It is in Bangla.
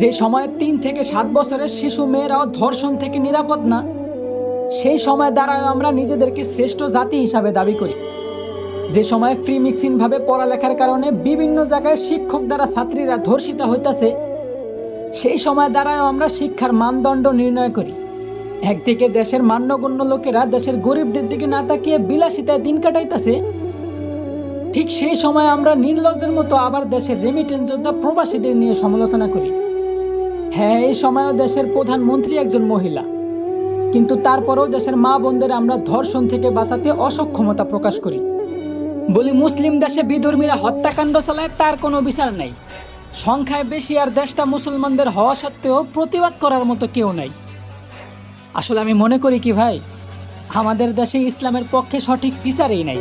যে সময়ে ৩ থেকে ৭ বছরের শিশু মেয়েরাও ধর্ষণ থেকে নিরাপদ না, সেই সময় দ্বারাও আমরা নিজেদেরকে শ্রেষ্ঠ জাতি হিসাবে দাবি করি। যে সময় ফ্রি মিক্সিংভাবে পড়ালেখার কারণে বিভিন্ন জায়গায় শিক্ষক দ্বারা ছাত্রীরা ধর্ষিত হইতাছে, সেই সময় দ্বারাও আমরা শিক্ষার মানদণ্ড নির্ণয় করি। একদিকে দেশের মান্যগণ্য লোকেরা দেশের গরিবদের দিকে না তাকিয়ে বিলাসিতায় দিন কাটাইতেছে, ঠিক সেই সময় আমরা নির্লজ্জের মতো আবার দেশের রেমিটেন্স যোদ্ধা প্রবাসীদের নিয়ে সমালোচনা করি। হ্যাঁ, এই সময়ও দেশের প্রধানমন্ত্রী একজন মহিলা, কিন্তু তারপরেও দেশের মা বোনদের আমরা ধর্ষণ থেকে বাঁচাতে অসক্ষমতা প্রকাশ করি। বলি, মুসলিম দেশে বিধর্মীরা হত্যাকাণ্ড চালায়, তার কোনো বিচার নাই। সংখ্যায় বেশি আর দেশটা মুসলমানদের হওয়া সত্ত্বেও প্রতিবাদ করার মতো কেউ নাই। আসলে আমি মনে করি কি ভাই, আমাদের দেশে ইসলামের পক্ষে সঠিক বিচারই নাই।